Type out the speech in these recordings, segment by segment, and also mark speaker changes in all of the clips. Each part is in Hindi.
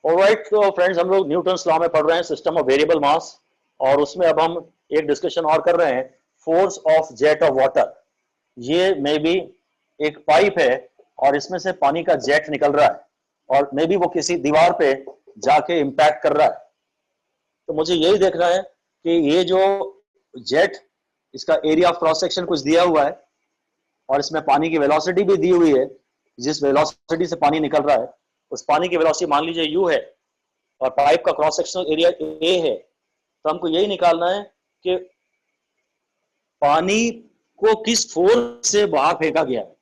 Speaker 1: ऑलराइट, तो फ्रेंड्स हम लोग न्यूटन्स लॉ में पढ़ रहे हैं सिस्टम ऑफ वेरिएबल मास, और उसमें अब हम एक डिस्कशन और कर रहे हैं, force of jet of water. ये मे बी एक पाइप है और इसमें से पानी का जेट निकल रहा है और मे बी वो किसी दीवार पे जाके इम्पैक्ट कर रहा है। तो मुझे यही देखना है कि ये जो जेट, इसका एरिया ऑफ क्रॉस सेक्शन कुछ दिया हुआ है और इसमें पानी की वेलोसिटी भी दी हुई है, जिस वेलोसिटी से पानी निकल रहा है उस पानी की वेलोसिटी मान लीजिए u है और पाइप का क्रॉस सेक्शनल एरिया a है। तो हमको यही निकालना है कि पानी को किस फोर्स से बाहर फेंका गया है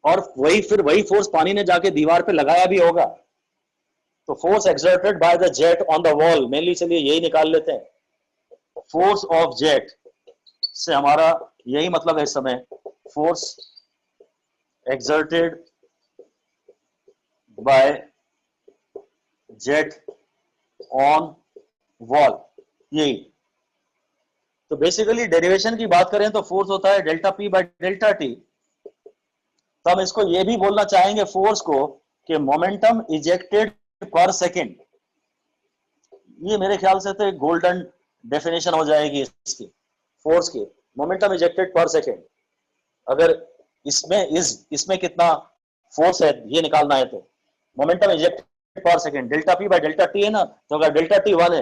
Speaker 1: और वही फोर्स पानी ने जाके दीवार पे लगाया भी होगा। तो force exerted by the jet on the wall, mainly चलिए यही निकाल लेते हैं। फोर्स ऑफ जेट से हमारा यही मतलब है इस समय, force exerted by jet on wall, यही। तो बेसिकली डेरिवेशन की बात करें तो फोर्स होता है delta P by delta T. तो हम इसको ये भी बोलना चाहेंगे फोर्स को कि मोमेंटम इजेक्टेड पर सेकेंड। ये मेरे ख्याल से तो एक गोल्डन डेफिनेशन हो जाएगी इसकी, फोर्स की, मोमेंटम इजेक्टेड पर सेकेंड। अगर इसमें कितना फोर्स है ये निकालना है तो momentum ejected per second delta P by delta T है ना, तो अगर डेल्टा टी 1 है,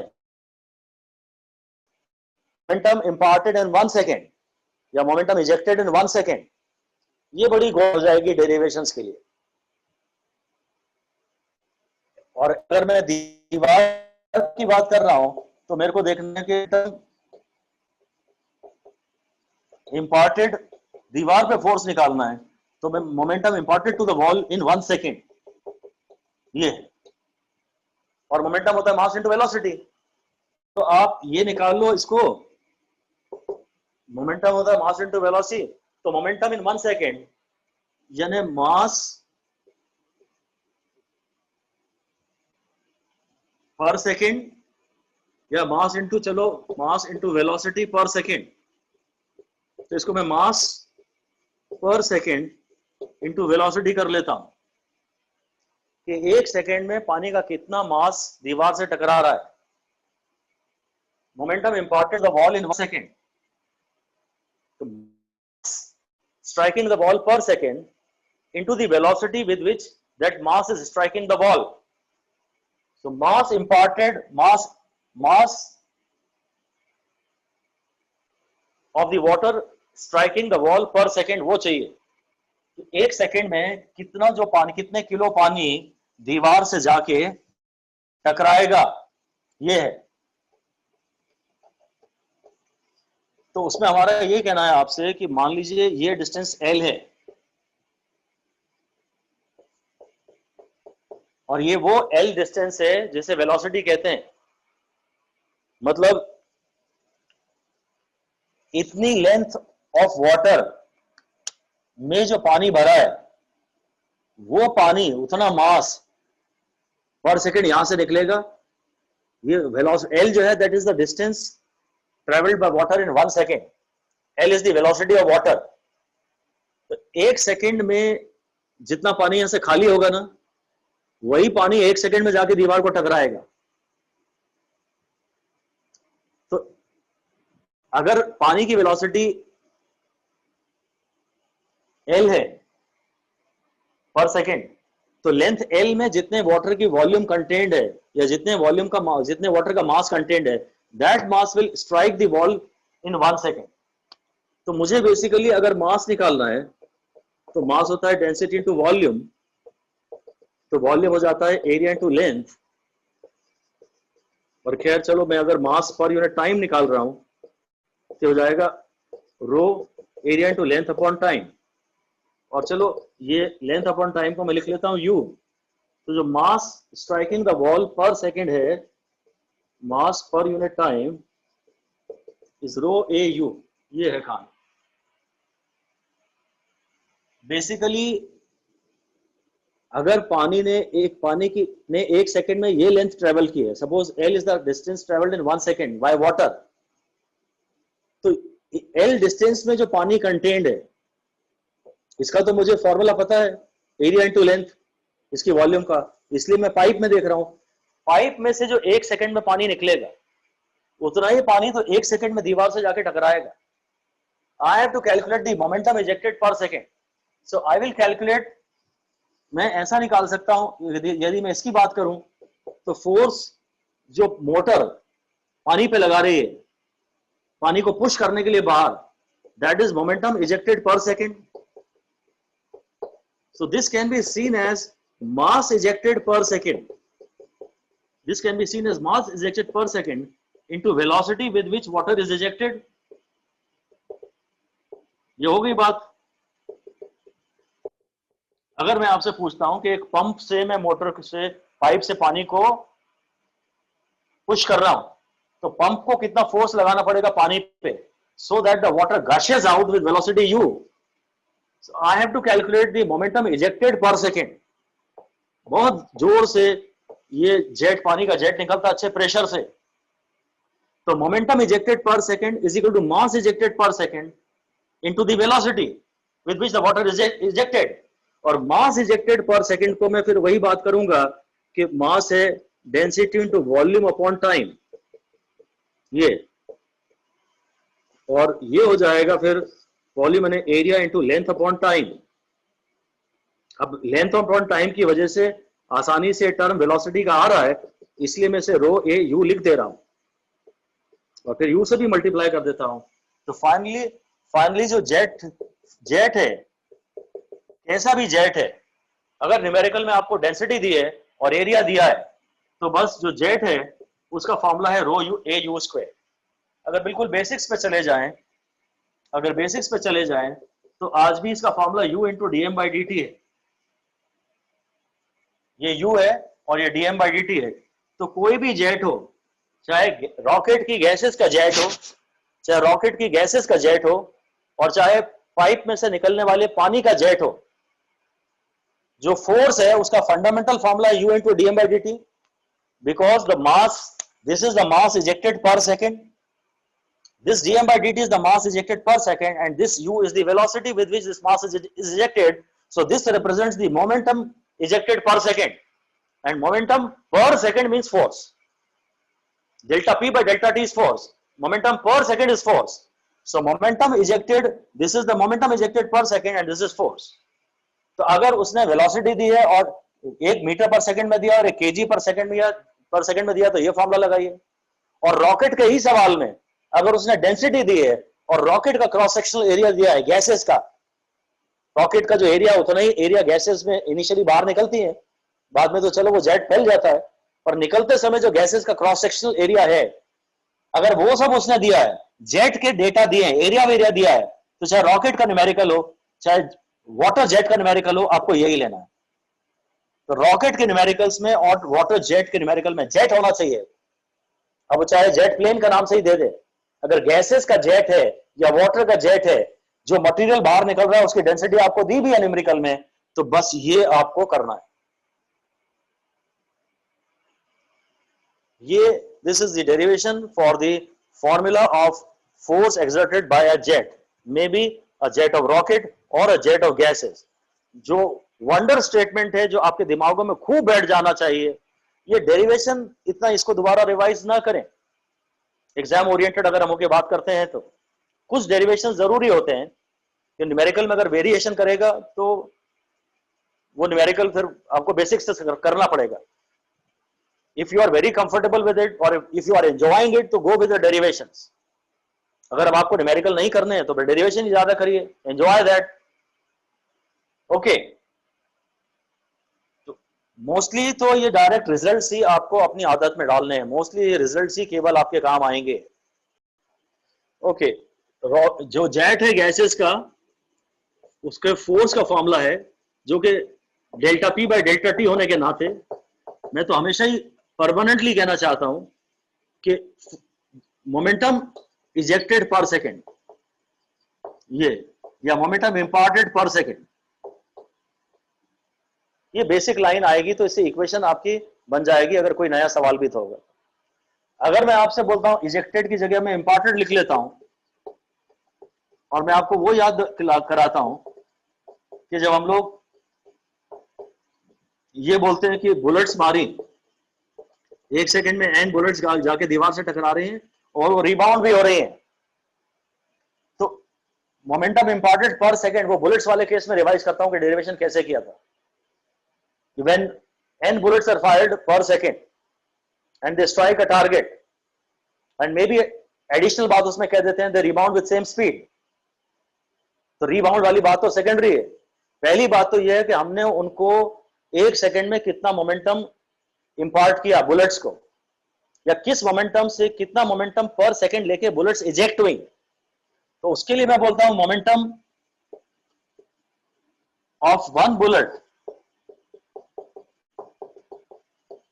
Speaker 1: मोमेंटम इम्पार्टेड इन 1 सेकेंड या मोमेंटम इजेक्टेड इन 1 सेकेंड, ये बड़ी गोल हो जाएगी डेरिवेशंस के लिए। और अगर मैं दीवार की बात कर रहा हूं तो मेरे को देखना है कि इम्पार्टेड दीवार पे फोर्स निकालना है, तो मैं momentum imparted to the wall in 1 second, ये है। और मोमेंटम होता है मास इनटू वेलोसिटी। तो आप ये निकाल लो इसको, मोमेंटम होता है मास इनटू वेलोसिटी। तो मोमेंटम इन 1 सेकेंड यानी मास पर सेकेंड या मास इनटू, चलो मास इनटू वेलोसिटी पर सेकेंड। तो इसको मैं मास पर सेकेंड इनटू वेलोसिटी कर लेता हूं कि 1 सेकेंड में पानी का कितना मास दीवार से टकरा रहा है। Momentum imparted the wall in 1 second, तो striking the ball per second into the velocity with which that mass is striking the ball. So mass imparted, mass of the water striking the wall per second वो चाहिए। तो 1 सेकेंड में कितना जो पानी, कितने किलो पानी दीवार से जाके टकराएगा, ये है। तो उसमें हमारा ये कहना है आपसे कि मान लीजिए ये डिस्टेंस L है और ये वो L डिस्टेंस है जिसे वेलोसिटी कहते हैं। मतलब इतनी लेंथ ऑफ वाटर में जो पानी भरा है वो पानी उतना मास पर सेकेंड यहां से निकलेगा। ये वेलोसिटी L जो है that is the distance traveled by water in 1 second. L is the velocity of water. तो 1 सेकेंड में जितना पानी यहां से खाली होगा ना, वही पानी 1 सेकेंड में जाके दीवार को टकराएगा। तो अगर पानी की वेलोसिटी L है पर सेकेंड, तो लेंथ L में जितने वाटर की वॉल्यूम कंटेंट है या जितने वाटर का मास कंटेंट है, that mass will strike the wall in 1 second. तो मुझे बेसिकली अगर मास निकालना है तो मास होता है डेंसिटी इनटू वॉल्यूम, तो वॉल्यूम हो जाता है एरिया इनटू लेंथ। और खैर चलो मैं अगर मास पर यूनिट टाइम निकाल रहा हूं तो हो जाएगा rho area into length upon time. और चलो ये लेंथ अपॉन टाइम को मैं लिख लेता हूं u। तो जो mass striking the wall per second है, mass per unit time is rho A u, ये है खान। बेसिकली अगर पानी ने 1 सेकेंड में ये लेंथ ट्रेवल की है, suppose L is the distance travelled in 1 second by water, तो L डिस्टेंस में जो पानी कंटेंड है इसका तो मुझे फॉर्मूला पता है, एरिया इनटू लेंथ इसकी वॉल्यूम का। इसलिए मैं पाइप में देख रहा हूं पाइप में से जो 1 सेकंड में पानी निकलेगा उतना ही पानी तो 1 सेकंड में दीवार से जाके टकराएगा. I have to calculate the momentum ejected per second. So I will calculate, मैं ऐसा निकाल सकता हूं यदि मैं इसकी बात करूं तो फोर्स जो मोटर पानी पे लगा रही है पानी को पुश करने के लिए बाहर, that is momentum ejected per second. So this can be seen as mass ejected per second. This can be seen as mass ejected per second into velocity with which water is ejected. ये हो गई बात. अगर मैं आपसे पूछता हूं कि एक पंप से मैं मोटर से पाइप से पानी को पुश कर रहा हूं तो पंप को कितना फोर्स लगाना पड़ेगा पानी पे so that the water gushes out with velocity u. So I have to calculate the momentum ejected per second. बहुत जोर से ये जेट पानी का जेट निकलता अच्छे प्रेशर से, तो momentum ejected per second is equal to mass ejected per second into the velocity with which the water is ejected. और mass ejected per second को मैं फिर वही बात करूंगा कि mass है density into volume upon time, ये और ये हो जाएगा फिर वॉल्यूम यानी area into length upon time. अब लेंथ अपॉन टाइम की वजह से आसानी से टर्म वेलोसिटी का आ रहा है, इसलिए मैं इसे रो ए यू लिख दे रहा हूं और फिर यू से भी मल्टीप्लाई कर देता हूं. तो फाइनली जो जेट है, कैसा भी जेट है, अगर न्यूमेरिकल में आपको डेंसिटी दी है और एरिया दिया है तो बस जो जेट है उसका फॉर्मूला है रो यू ए यू स्क्वायर. अगर बिल्कुल बेसिक्स पे चले जाएं तो आज भी इसका formula u into D M by D T है. ये u है और ये D M by D T है. तो कोई भी जेट हो, चाहे रॉकेट की गैसेस का जेट हो और चाहे पाइप में से निकलने वाले पानी का जेट हो, जो फोर्स है उसका फंडामेंटल फॉर्मूला है u into D M by D T. Because the mass, this is the mass ejected per second, this dm by dt is the mass ejected per second and this u is the velocity with which this mass is ejected. So this represents the momentum ejected per second, and momentum per second means force. Delta p by delta t is force, momentum per second is force. So momentum ejected, this is the momentum ejected per second and this is force. तो अगर उसने velocity दी है और 1 मीटर पर सेकंड में दिया और 1 kg पर सेकंड में दिया तो ये फॉर्मूला लगाइए. और रॉकेट के ही सवाल में अगर उसने डेंसिटी दी है और रॉकेट का क्रॉस सेक्शनल एरिया दिया है गैसेस का, रॉकेट का जो एरिया उतना ही एरिया गैसेस में इनिशियली बाहर निकलती है, बाद में तो चलो वो जेट फैल जाता है, पर निकलते समय जो गैसेस का क्रॉस सेक्शनल एरिया है, अगर वो सब उसने दिया है, जेट के डेटा दिए हैं, एरिया दिया है, तो चाहे रॉकेट का न्यूमेरिकल हो चाहे वाटर जेट का न्यूमेरिकल हो, आपको यही लेना है. तो रॉकेट के न्यूमेरिकल्स में और वाटर जेट के न्यूमेरिकल में जेट होना चाहिए. अब चाहे जेट प्लेन का नाम सही दे दे, अगर गैसेस का जेट है या वाटर का जेट है, जो मटेरियल बाहर निकल रहा है उसकी डेंसिटी आपको दी भी है न्यूमेरिकल में, तो बस ये आपको करना है. ये this is the derivation for the formula of force exerted by a jet, may be a jet of rocket और अ जेट ऑफ गैसेस. जो वंडर स्टेटमेंट है जो आपके दिमागों में खूब बैठ जाना चाहिए. ये डेरिवेशन इतना इसको दोबारा रिवाइज ना करें. एग्जाम ओरिएंटेड अगर हम होके बात करते हैं तो कुछ डेरिवेशन जरूरी होते हैं कि न्यूमेरिकल में अगर वेरिएशन करेगा तो वो न्यूमेरिकल फिर आपको बेसिक्स से करना पड़ेगा. If you are very comfortable with it और if you are enjoying it तो गो विद द डेरिवेशंस. अगर अब आपको न्यूमेरिकल नहीं करने हैं तो फिर डेरिवेशन ही ज्यादा करिए, एंजॉय दैट. ओके, मोस्टली तो ये डायरेक्ट रिजल्ट्स ही आपको अपनी आदत में डालने हैं. मोस्टली ये रिजल्ट्स ही केवल आपके काम आएंगे. ओके, जो जेट है गैसेस का, उसके फोर्स का फॉर्मूला है जो कि delta P by delta T होने के नाते मैं तो हमेशा ही परमानेंटली कहना चाहता हूं कि मोमेंटम इजेक्टेड पर सेकेंड, ये या मोमेंटम इंपार्टेड पर सेकेंड, ये बेसिक लाइन आएगी तो इससे इक्वेशन आपकी बन जाएगी. अगर कोई नया सवाल भी तो होगा. अगर मैं आपसे बोलता हूं इजेक्टेड की जगह मैं इंपार्टेड लिख लेता हूं और मैं आपको वो याद कराता हूं कि जब हम लोग ये बोलते हैं कि बुलेट्स मारी 1 सेकंड में n बुलेट्स जाके दीवार से टकरा रहे हैं और वो रिबाउंड भी हो रहे हैं। तो मोमेंटम इंपॉर्टेंट पर सेकंड, वो बुलेट्स वाले केस में रिवाइज करता हूं कि डेरिवेशन कैसे किया था। When n bullets are fired per second and they strike a target and maybe additional बात उसमें कह देते हैं they rebound with same speed, तो रिबाउंड वाली बात तो सेकेंडरी है। पहली बात तो यह है कि हमने उनको 1 सेकंड में कितना मोमेंटम इंपार्ट किया बुलेट्स को, या किस मोमेंटम से कितना मोमेंटम पर सेकंड लेके बुलेट्स इजेक्ट हुई। तो उसके लिए मैं बोलता हूं momentum of one bullet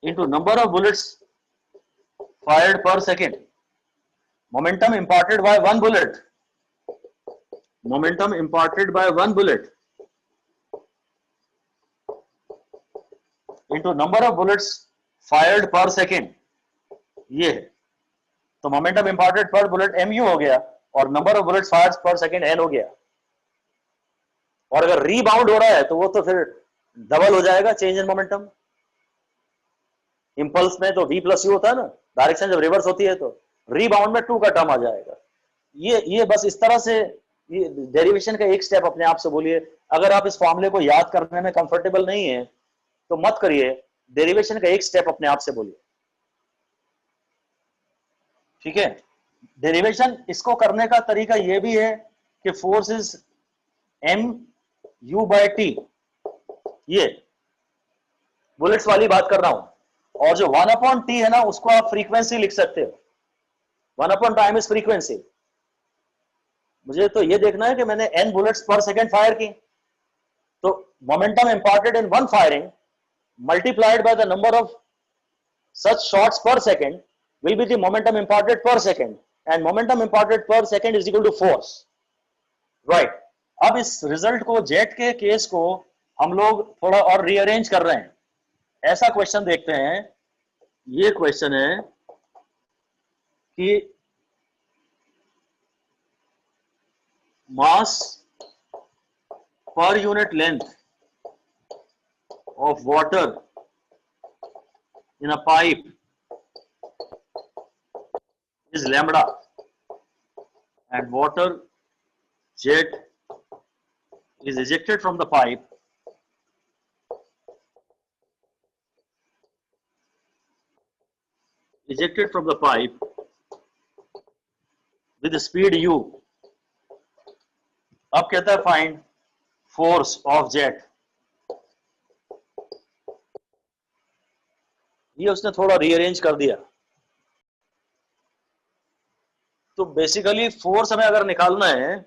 Speaker 1: into number of bullets fired per second, momentum imparted by one bullet, momentum imparted by one bullet into number of bullets fired per second, ये है। तो momentum imparted per bullet mu हो गया और number of bullets fired per second n हो गया। और अगर रीबाउंड हो रहा है तो वो तो फिर डबल हो जाएगा चेंज इन मोमेंटम। इंपल्स में तो v प्लस यू होता है ना, डायरेक्शन जब रिवर्स होती है तो रीबाउंड में 2 का टर्म आ जाएगा। ये बस इस तरह से ये डेरिवेशन का एक स्टेप अपने आप से बोलिए। अगर आप इस फॉर्मूले को याद करने में कंफर्टेबल नहीं है तो मत करिए, डेरिवेशन का एक स्टेप अपने आप से बोलिए, ठीक है। डेरिवेशन इसको करने का तरीका यह भी है कि force is m u by t, ये बुलेट्स वाली बात कर रहा हूं। और जो 1/t है ना, उसको आप फ्रीक्वेंसी लिख सकते हो। 1/time is frequency. मुझे तो ये देखना है कि मैंने n बुलेट्स पर सेकंड फायर की, तो momentum imparted in one firing multiplied by the number of such shots per second will be the momentum imparted per second, and momentum imparted per second is equal to force, right. अब इस रिजल्ट को, जेट के केस को हम लोग थोड़ा और रीअरेंज कर रहे हैं। ऐसा क्वेश्चन देखते हैं, ये क्वेश्चन है कि mass per unit length of water in a pipe is lambda and water jet is ejected from the pipe with the speed u. अब कहता है फाइंड फोर्स ऑफ जेट। ये उसने थोड़ा रीअरेंज कर दिया। तो बेसिकली फोर्स हमें अगर निकालना है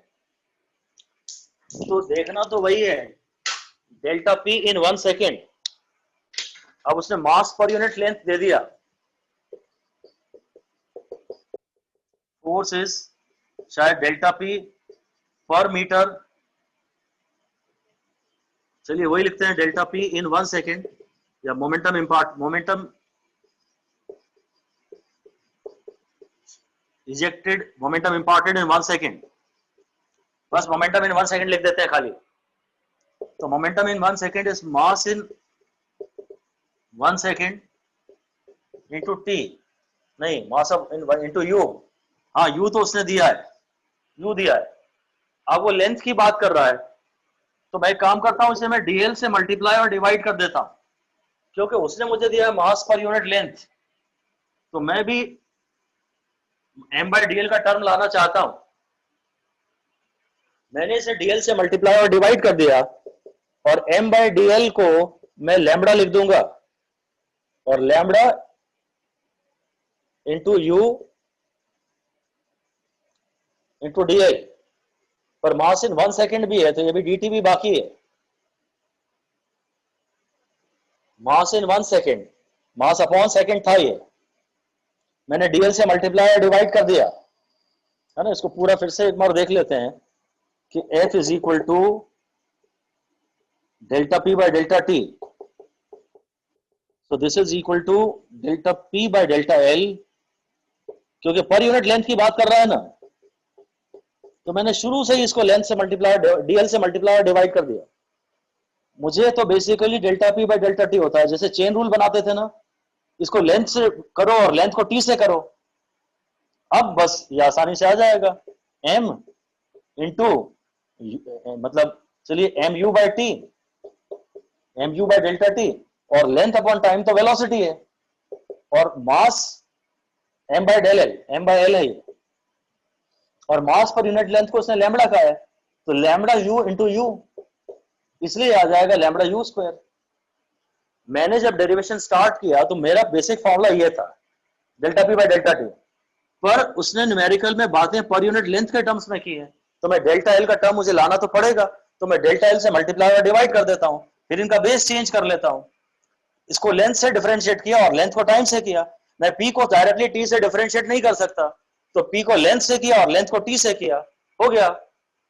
Speaker 1: तो देखना तो वही है, डेल्टा पी इन 1 सेकेंड। अब उसने मास पर यूनिट लेंथ दे दिया, फोर्स इज शायद डेल्टा पी पर मीटर, चलिए वही लिखते हैं, डेल्टा पी इन 1 सेकेंड, या मोमेंटम इजेक्टेड, मोमेंटम इंपार्टेड इन 1 सेकेंड। बस मोमेंटम इन 1 सेकेंड लिख देते हैं खाली। तो momentum in 1 second is mass in 1 second into T, नहीं मास ऑफ इंटू यू। हाँ यू तो उसने दिया है, यू दिया है। अब वो लेंथ की बात कर रहा है तो मैं एक काम करता हूं, इसे मैं डीएल से मल्टीप्लाई और डिवाइड कर देता हूं, क्योंकि उसने मुझे दिया है मास पर यूनिट लेंथ, तो मैं भी m बाय डीएल का टर्म लाना चाहता हूं। मैंने इसे डीएल से मल्टीप्लाई और डिवाइड कर दिया और m बाय डीएल को मैं लैम्बडा लिख दूंगा, और lambda into you into D I, पर मास इन 1 सेकेंड भी है तो ये भी dt भी बाकी है। मास इन 1 सेकेंड, मास अपॉन सेकेंड था ये, मैंने डीएल से मल्टीप्लाई और डिवाइड कर दिया है ना। इसको पूरा फिर से एक बार देख लेते हैं कि F is equal to delta P by delta T, so this is equal to delta P by delta L, क्योंकि पर यूनिट लेंथ की बात कर रहा है ना, तो मैंने शुरू से ही इसको लेंथ से मल्टीप्लाई, डीएल से मल्टीप्लाई और डिवाइड कर दिया। मुझे तो basically delta P by delta T होता है, जैसे चेन रूल बनाते थे ना, इसको लेंथ से करो और लेंथ को टी से करो, अब बस ये आसानी से आ जाएगा, m इंटू मतलब चलिए M U by T, M U by delta T, और लेंथ अपॉन टाइम तो वेलोसिटी है, और mass m by del L, m by L है, और मास पर यूनिट लेंथ को उसने लैम्बडा कहा है, तो लैम्बडा यू इंटू यू, इसलिए आ जाएगा लैम्बडा यू स्क्वायर। मैंने जब डेरिवेशन स्टार्ट किया तो मेरा बेसिक फॉर्मूला ये था, delta P by delta T, पर उसने न्यूमेरिकल में बातें पर यूनिट लेंथ के टर्म्स में की है, तो मैं डेल्टा एल का टर्म मुझे लाना तो पड़ेगा, तो मैं डेल्टा एल से मल्टीप्लाई और डिवाइड कर देता हूं, फिर इनका बेस चेंज कर लेता हूं, इसको लेंथ से डिफरेंशिएट किया और लेंथ को टाइम से किया। मैं पी को डायरेक्टली टी से डिफरेंशिएट नहीं कर सकता, तो पी को लेंथ से किया और लेंथ को टी से किया, हो गया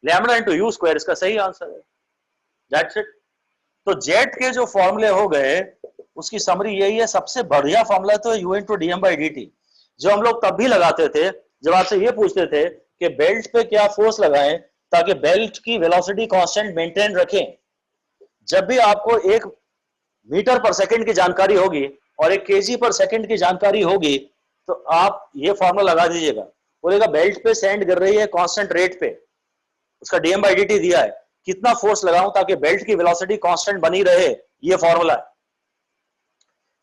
Speaker 1: लैम्बडा इनटू यू स्क्वायर, इसका सही आंसर है, दैट्स इट। तो जेट के जो फॉर्मूले हो गए उसकी समरी यही है, सबसे बढ़िया फॉर्मूला तो U into D M by D T, जो हम लोग तब भी लगाते थे जब आपसे ये पूछते थे कि बेल्ट पे क्या फोर्स लगाएं ताकि बेल्ट की वेलोसिटी कांस्टेंट मेंटेन रखें। जब भी आपको एक मीटर पर सेकंड की जानकारी होगी और एक केजी पर सेकंड की जानकारी होगी, तो आप ये फॉर्मूला लगा दीजिएगा, बोलेगा बेल्ट पे सैंड गिर रही है कांस्टेंट रेट पे, उसका डीएम बाई डी टी दिया है, कितना फोर्स लगाऊं ताकि बेल्ट की वेलोसिटी कांस्टेंट बनी रहे, ये फॉर्मूला है।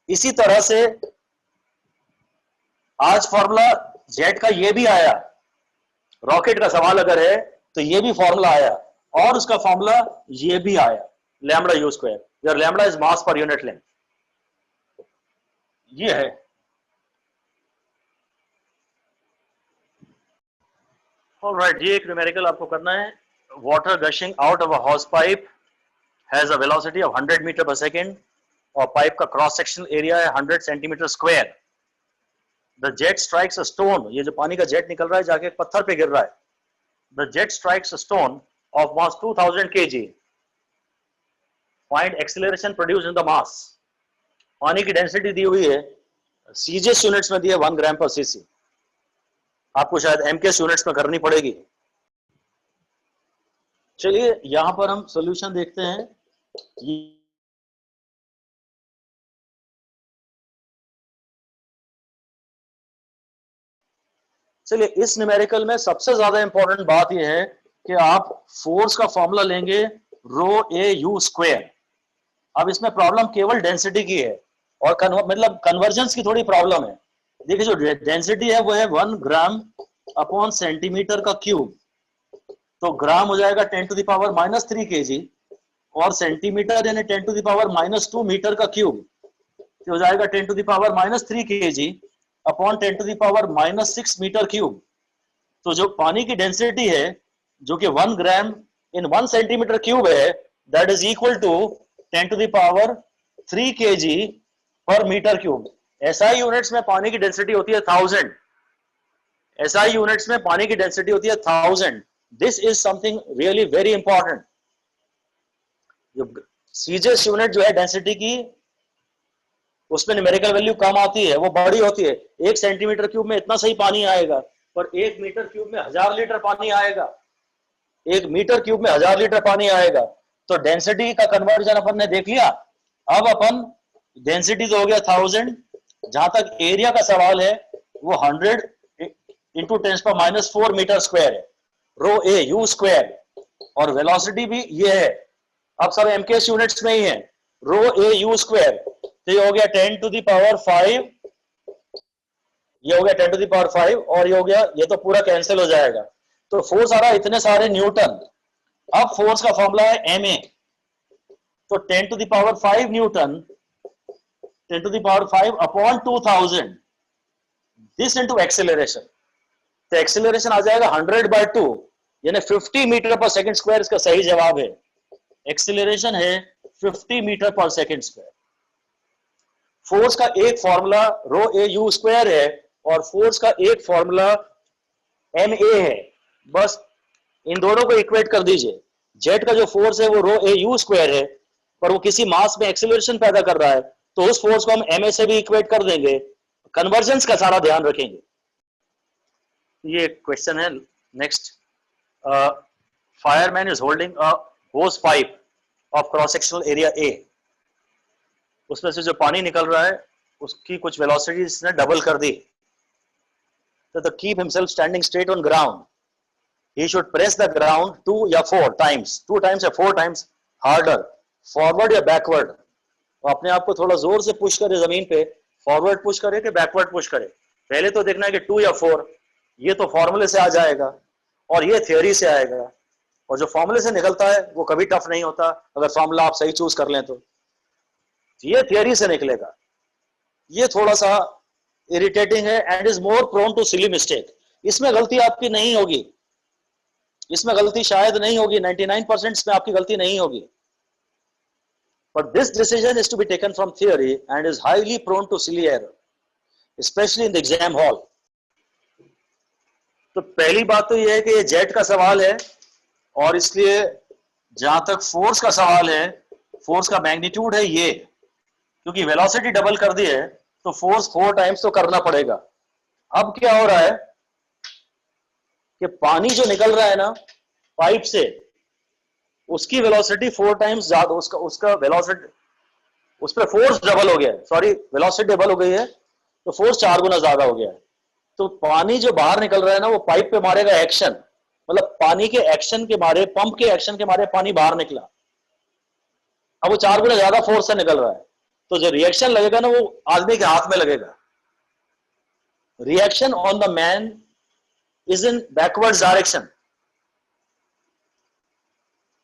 Speaker 1: इसी तरह से आज फॉर्मूला जेट का ये भी आया, रॉकेट का सवाल अगर है तो ये भी फॉर्मूला आया, और उसका फॉर्मूला ये भी आया, lambda U square, where lambda is mass per unit length, ये है। ऑलराइट, ये एक न्यूमेरिकल आपको करना है, water gushing out of a hose pipe has a velocity of 100 metre per second, और पाइप का क्रॉस सेक्शनल एरिया है 100 centimetre square. The jet strikes a stone, ये जो पानी का जेट निकल रहा है जाके पत्थर पे गिर रहा है, the jet strikes a stone of mass 2000 kg, find acceleration produced in the mass. पानी की डेंसिटी दी हुई है, सीजीएस यूनिट्स में दी है 1 ग्राम पर सीसी, आपको शायद एमकेएस यूनिट्स में करनी पड़ेगी। चलिए यहां पर हम सॉल्यूशन देखते हैं। चलिए इस न्यूमेरिकल में सबसे ज्यादा इंपॉर्टेंट बात यह है कि आप फोर्स का फॉर्मूला लेंगे रो ए यू स्क्वायर। अब इसमें प्रॉब्लम केवल डेंसिटी की है और मतलब कन्वर्जेंस की थोड़ी प्रॉब्लम है। देखिए जो डेंसिटी है वो है 1 ग्राम अपॉन सेंटीमीटर का क्यूब, तो ग्राम हो जाएगा 10 टू द पावर -3 kg, और सेंटीमीटर यानी 10 टू द पावर -2 मीटर का क्यूब, तो हो जाएगा 10 to the power -3 kg upon 10 to the power -6 metre cube. तो जो पानी की डेंसिटी है जो कि 1 ग्राम इन 1 सेंटीमीटर क्यूब है, that is equal to 10 to the power 3 kg पर मीटर क्यूब। एसआई यूनिट्स में पानी की डेंसिटी होती है 1000, एसआई यूनिट्स में पानी की डेंसिटी होती है 1000। This is something really very important. जो सीजीएस यूनिट जो है डेंसिटी की, उसमें न्यूमेरिकल वैल्यू कम आती है, वो बड़ी होती है। 1 सेंटीमीटर क्यूब में इतना सही पानी आएगा, पर 1 मीटर क्यूब में 1000 लीटर पानी आएगा, 1 मीटर क्यूब में 1000 लीटर पानी आएगा। तो डेंसिटी का कन्वर्जन अपन ने देख लिया। अब अपन डेंसिटी तो हो गया 1000, जहां तक एरिया का सवाल है वो 100 इंटू 10⁻⁴ मीटर स्क्वायर है, रो ए यू स्क्वायर, और वेलोसिटी भी ये है। अब सब एमकेएस यूनिट्स में ही है, रो ए यू स्क्वायर, तो ये हो गया 10 टू द पावर 5, ये हो गया 10 टू द पावर 5, और ये हो गया, ये तो पूरा कैंसिल हो जाएगा, तो फोर्स आ रहा है इतने सारे न्यूटन। अब फोर्स का फॉर्मूला है एमए, तो 10 to the power 5 newton, 10 to the power 5 upon 2000, this into acceleration, तो एक्सेलरेशन आ जाएगा 100/2 यानी 50 मीटर पर सेकंड स्क्वायर। इसका सही जवाब है, एक्सेलरेशन है 50 मीटर पर सेकंड स्क्वायर। फोर्स का एक formula rho A U square है और फोर्स का एक फॉर्मूला एम ए है, बस इन दोनों को इक्वेट कर दीजिए। जेट का जो फोर्स है वो रो ए यू स्क्वायर है, पर वो किसी मास में एक्सेलरेशन पैदा कर रहा है, तो उस फोर्स को हम एम ए से भी इक्वेट कर देंगे। कन्वर्जेंस का सारा ध्यान रखेंगे। ये क्वेश्चन है next, fireman is holding a होस pipe of cross sectional area A, उसमें से जो पानी निकल रहा है उसकी कुछ वेलोसिटी इसने डबल कर दी, तो keep himself standing straight on ground he should press the ground 2 या 4 times, 2 times या 4 times harder, forward या backward। तो अपने आप को थोड़ा जोर से पुश करे जमीन पे, फॉरवर्ड पुश करे कि बैकवर्ड पुश करे, पहले तो देखना है कि 2 या 4, ये तो फॉर्मूले से आ जाएगा और ये थियोरी से आएगा, और जो फॉर्मूले से निकलता है वो कभी टफ नहीं होता अगर फॉर्मूला आप सही चूज कर लें तो ये थियोरी से निकलेगा। ये थोड़ा सा इरिटेटिंग है and is more prone to silly mistake. इसमें गलती आपकी नहीं होगी, इसमें गलती शायद नहीं होगी, 99% में आपकी गलती नहीं होगी, but this decision is to be taken from theory and is highly prone to silly error, especially in the exam hall। तो पहली बात तो यह है कि ये जेट का सवाल है और इसलिए जहां तक फोर्स का सवाल है, फोर्स का मैग्नीट्यूड है ये, क्योंकि वेलोसिटी डबल कर दी है तो फोर्स 4 टाइम्स तो करना पड़ेगा। अब क्या हो रहा है कि पानी जो निकल रहा है ना पाइप से, उसकी वेलोसिटी 4 टाइम्स ज्यादा, उसका वेलोसिटी, उस पर फोर्स डबल हो गया है, सॉरी वेलोसिटी डबल हो गई है तो फोर्स 4 गुना ज्यादा हो गया है। तो पानी जो बाहर निकल रहा है ना वो पाइप पे मारेगा एक्शन, मतलब पानी के एक्शन के मारे, पंप के एक्शन के मारे पानी बाहर निकला, अब वो 4 गुना ज्यादा फोर्स से निकल रहा है, तो जो रिएक्शन लगेगा ना वो आदमी के हाथ में लगेगा। Reaction on the man is in backward direction.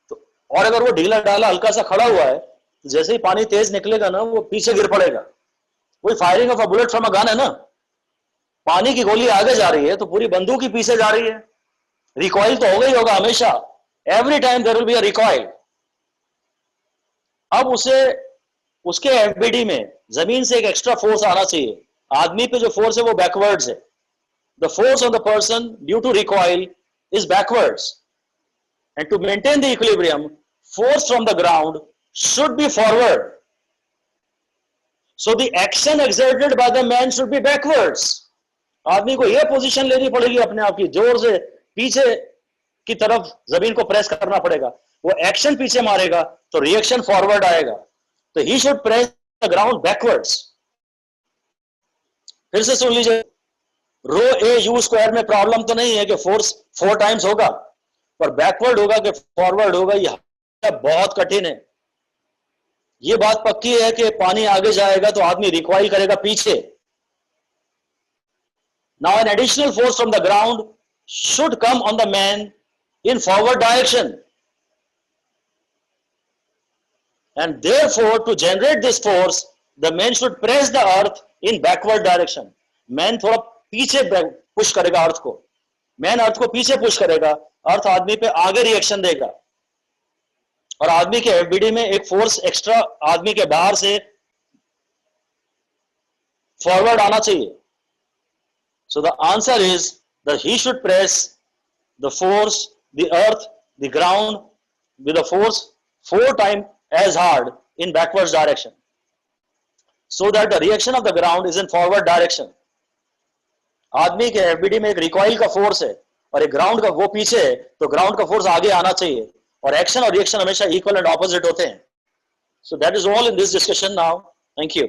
Speaker 1: तो और अगर वो ढीला ढाला हल्का सा खड़ा हुआ है तो जैसे ही पानी तेज निकलेगा ना वो पीछे गिर पड़ेगा। वही firing of a bullet from a gun है ना, पानी की गोली आगे जा रही है तो पूरी बंदूक ही पीछे जा रही है, रिकॉइल तो होगा ही होगा हमेशा, every time there will be a recoil. अब उसे उसके एफबीडी में जमीन से एक एक्स्ट्रा फोर्स आना चाहिए, आदमी पे जो फोर्स है वो बैकवर्ड्स है। The force on the person due to recoil is backwards, and to maintain the equilibrium, force from the ground should be forward. So the action exerted by the man should be backwards. आदमी को यह पोजीशन लेनी पड़ेगी अपने आप की, जोर से पीछे की तरफ जमीन को प्रेस करना पड़ेगा, वो एक्शन पीछे मारेगा तो रिएक्शन फॉरवर्ड आएगा, तो he should press the ground backwards। फिर से सुन लीजिए, रो ए यू स्क्वायर में प्रॉब्लम तो नहीं है कि फोर्स 4 टाइम्स होगा, पर बैकवर्ड होगा कि फॉरवर्ड होगा, यह बहुत कठिन है। ये बात पक्की है कि पानी आगे जाएगा तो आदमी रिकॉइल करेगा पीछे। Now an additional force from the ground should come on the man in forward direction, and therefore to generate this force the man should press the earth in backward direction. Man थोड़ा पीछे पुश करेगा अर्थ को, मैन अर्थ को पीछे पुश करेगा, अर्थ आदमी पे आगे रिएक्शन देगा, और आदमी के एफबीडी में एक फोर्स एक्स्ट्रा आदमी के बाहर से फॉरवर्ड आना चाहिए। So the answer is that he should press the force, the earth, the ground with the force 4 time as hard in backward direction, so that the reaction of the ground is in forward direction. आदमी के एफबीडी में एक रिकॉइल का फोर्स है और एक ग्राउंड का, वो पीछे है तो ग्राउंड का फोर्स आगे आना चाहिए, और एक्शन और रिएक्शन हमेशा इक्वल एंड ऑपोजिट होते हैं। So that is all in this discussion now, thank you.